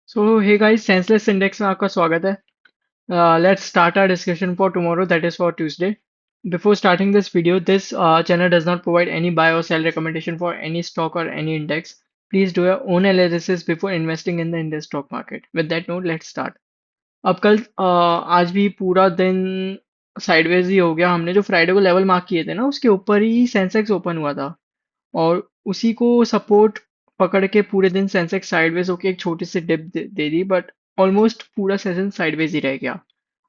सो hey guys senseless index में आपका स्वागत है. Let's start our discussion for tomorrow, that is for Tuesday. Before starting this video, this channel does not provide any buy or sell recommendation for any stock or any index. Please do your own analysis before investing in the Indian stock market. With that note, let's start. अब कल आज भी पूरा दिन sideways ही हो गया. हमने जो फ्राइडे को लेवल मार्क किए थे ना, उसके ऊपर ही सेंसेक्स ओपन हुआ था और उसी को सपोर्ट पकड़ के पूरे दिन सेंसेक्स साइडवेज होके एक छोटी सी डिप दे दी, बट ऑलमोस्ट पूरा सेशन साइडवेज ही रह गया.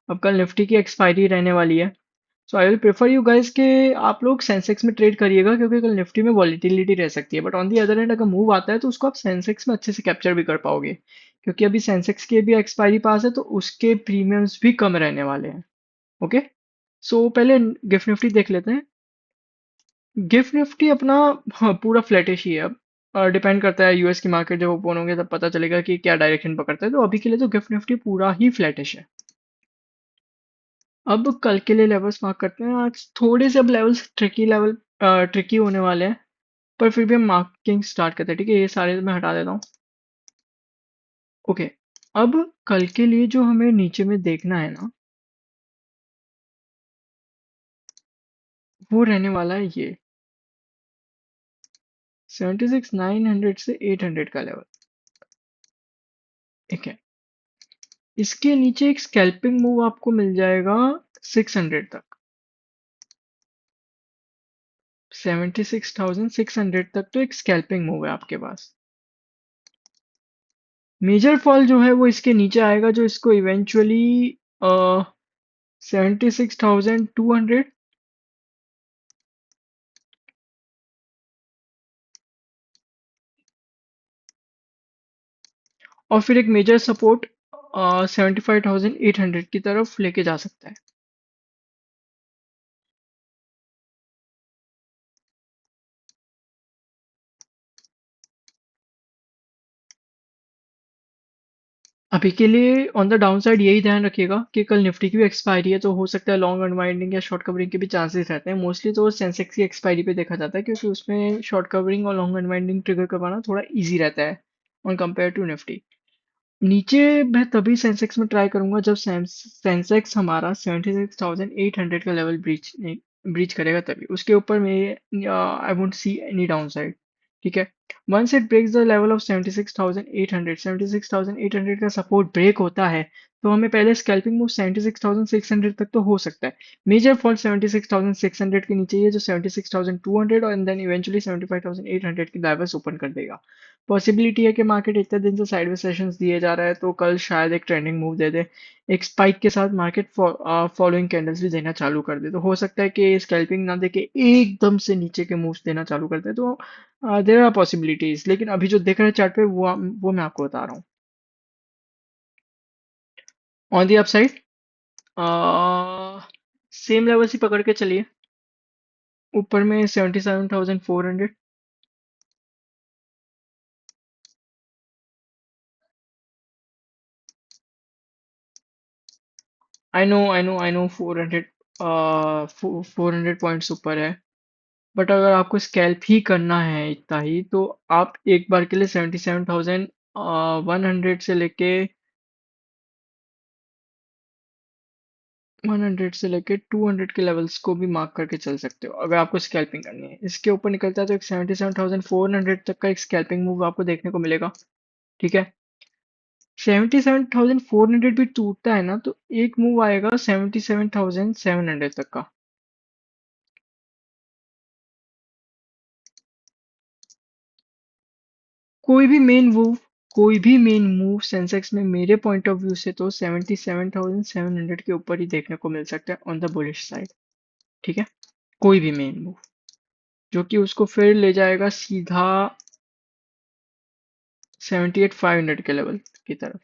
अब कल निफ्टी की एक्सपायरी रहने वाली है. So I will prefer you guys के आप लोग सेंसेक्स में ट्रेड करिएगा, क्योंकि कल निफ्टी में वॉलीटिलिटी रह सकती है, but on the other and अगर मूव आता है तो उसको आप सेंसेक्स में अच्छे से कैप्चर भी कर पाओगे, क्योंकि अभी सेंसेक्स के भी एक्सपायरी पास है तो उसके प्रीमियम्स भी कम रहने वाले हैं. ओके. सो पहले गिफ्ट निफ्टी देख लेते हैं. गिफ्ट निफ्टी अपना, हाँ, पूरा फ्लैटिश ही है अब. डिपेंड करता है यूएस की मार्केट जब ओपन होंगे तब पता चलेगा कि क्या डायरेक्शन पकड़ता है. तो अभी के लिए तो गिफ्ट निफ्टी पूरा ही फ्लैटिश है. अब कल के लिए लेवल्स मार्क करते हैं. आज थोड़े से अब लेवल्स ट्रिकी होने वाले हैं, पर फिर भी हम मार्किंग स्टार्ट करते हैं. ठीक है, ये सारे मैं हटा देता हूँ. ओके. अब कल के लिए जो हमें नीचे में देखना है ना, वो रहने वाला है ये 76,900 से 800 का लेवल. ठीक है. इसके नीचे एक स्कैल्पिंग मूव आपको मिल जाएगा 600 तक. 76,600 तक तो एक स्कैल्पिंग मूव है आपके पास. मेजर फॉल जो है वो इसके नीचे आएगा, जो इसको इवेंचुअली 76,200 और फिर एक मेजर सपोर्ट 75,800 की तरफ लेके जा सकता है. अभी के लिए ऑन द डाउन साइड यही ध्यान रखिएगा कि कल निफ्टी की भी एक्सपायरी है, तो हो सकता है लॉन्ग अनवाइंडिंग या शॉर्ट कवरिंग के भी चांसेस रहते हैं. मोस्टली तो सेंसेक्स की एक्सपायरी पे देखा जाता है, क्योंकि उसमें शॉर्ट कवरिंग और लॉन्ग अनवाइंडिंग ट्रिगर करवाना थोड़ा इजी रहता है ऑन कंपेयर टू निफ्टी. नीचे मैं तभी सेंसेक्स में ट्राई करूंगा जब सेंसेक्स हमारा 76,800 का लेवल ब्रीच ब्रीच करेगा, तभी उसके ऊपर मैं I won't see any downside. ठीक है. Once it breaks the level of 76,800 का सपोर्ट ब्रेक होता है, तो हमें पहले स्कैल्पिंग मूव 76,600 तक तो हो सकता है. मेजर फॉल 76,600 के नीचे ही है, जो 76,200 और देन इवेंचुअली 75,800 की लेवल्स ओपन कर देगा. पॉसिबिलिटी है कि मार्केट इतने दिन से साइडवेज सेशंस दिए जा रहा है, तो कल शायद एक ट्रेंडिंग मूव दे दे. एक स्पाइक के साथ मार्केट फॉलोइंग कैंडल्स भी देना चालू कर दे, तो हो सकता है कि स्कैल्पिंग ना देके एकदम से नीचे के मूव्स देना चालू कर दे. तो देयर आर पॉसिबिलिटीज, लेकिन अभी जो दिख रहा है चार्ट पे वो मैं आपको बता रहा हूँ. On the upside same level ही पकड़ के चलिए. ऊपर में 77,400. आई नो 400, 400 पॉइंट्स ऊपर है. बट अगर आपको स्कैल्प ही करना है इतना ही, तो आप एक बार के लिए 77,100 से लेके 200 के लेवल्स को भी मार्क करके चल सकते हो, अगर आपको स्कैल्पिंग करनी है. इसके ऊपर निकलता है तो एक 77,400 तक का एक स्कैल्पिंग मूव आपको देखने को मिलेगा. ठीक है. 77,400 भी टूटता है ना, तो एक मूव आएगा 77,700 तक का. कोई भी मेन मूव कोई भी मेन मूव सेंसेक्स में मेरे पॉइंट ऑफ व्यू से तो 77,700 के ऊपर ही देखने को मिल सकता है ऑन द बुलिश साइड. ठीक है. कोई भी मेन मूव जो कि उसको फिर ले जाएगा सीधा 78,500 के लेवल की तरफ.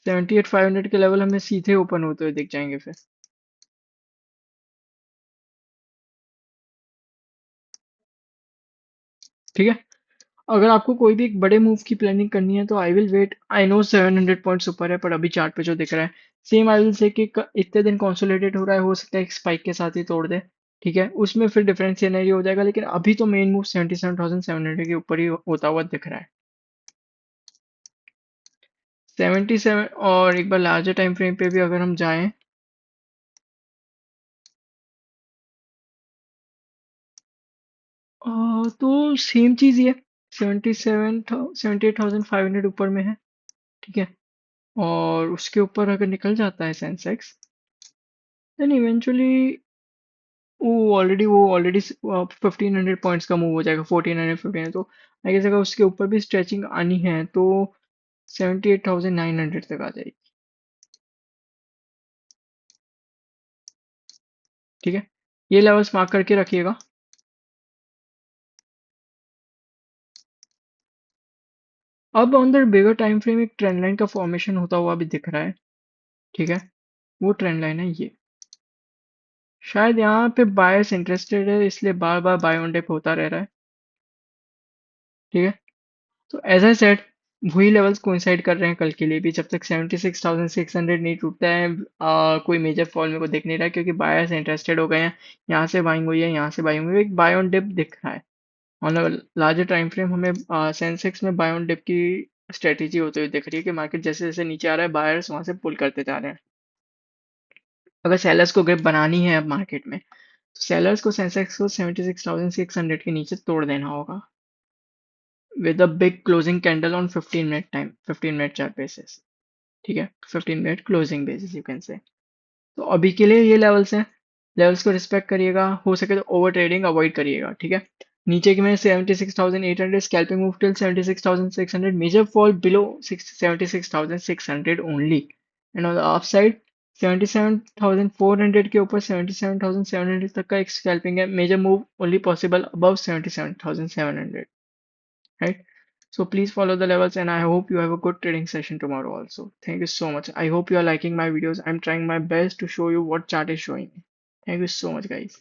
78,500 के लेवल हमें सीधे ओपन होते हुए दिख जाएंगे फिर. ठीक है. अगर आपको कोई भी एक बड़े मूव की प्लानिंग करनी है तो I will wait. I know 700 points ऊपर है, पर अभी चार्ट पे जो दिख रहा है सेम आई विल से कि इतने दिन कंसोलिडेट हो रहा है, हो सकता है एक स्पाइक के साथ ही तोड़ दे. ठीक है, उसमें फिर डिफरेंस सिनेरियो हो जाएगा, लेकिन अभी तो मेन मूव 77,700 के ऊपर ही होता हुआ दिख रहा है। 77, और एक बार लार्जर टाइम फ्रेम पे भी अगर हम जाएं, तो सेम चीज ही है। 78,500 ऊपर में है। ठीक है, और उसके ऊपर अगर निकल जाता है सेंसेक्स, देन इवेंचुअली वो ऑलरेडी 1500 पॉइंट्स का मूव हो जाएगा, 1415, तो आई गेस अगर उसके ऊपर भी स्ट्रेचिंग आनी है तो 78,900 तक आ जाएगी। ठीक है, ये लेवल्स मार्क करके रखिएगा। अब on the bigger time frame एक ट्रेंड लाइन का फॉर्मेशन होता हुआ भी दिख रहा है। ठीक है, वो ट्रेंड लाइन है ये। शायद यहाँ पे बायर्स इंटरेस्टेड है, इसलिए बार बार बाय ऑन डिप होता रह रहा है। ठीक है, तो एज आई सेड, वही लेवल्स कोइंसाइड कर रहे हैं कल के लिए भी। जब तक 76,600 नहीं टूटता है, कोई मेजर फॉल मेरे को दिख नहीं रहा है, क्योंकि बायर्स इंटरेस्टेड हो गए हैं। यहाँ से बाइंग हुई है, यहाँ से बाइंग हुई है, एक बाय ऑन डिप दिख रहा है। ऑन लार्जर टाइम फ्रेम हमें सेंसेक्स में बाय ऑन डिप की स्ट्रेटेजी होते हुए दिख रही है, कि मार्केट जैसे जैसे नीचे आ रहा है, बायर्स वहां से पुल करते जा रहे हैं। अगर सेलर्स को ग्रिप बनानी है अब मार्केट में, तो सेलर्स को सेंसेक्स को 76,600 के नीचे तोड़ देना होगा, with a big closing candle on 15 minute time, 15 minute chart basis. ठीक है, 15 minute closing basis you can say. तो अभी के लिए ये लेवल्स हैं, लेवल्स को रिस्पेक्ट करिएगा, हो सके तो ओवर ट्रेडिंग अवॉइड करिएगा। ठीक है, नीचे की में 76,800 scalping move till 76,600, major fall below 76,600 only, and on the upside 77,400 के ऊपर 77,700 तक का एक स्कैल्पिंग है। Major move only possible above 77,700, right? So please follow the levels, and I hope you have a good trading session tomorrow also. Thank you so much. I hope you are liking my videos. I'm trying my best to show you what chart is showing. Thank you so much, guys.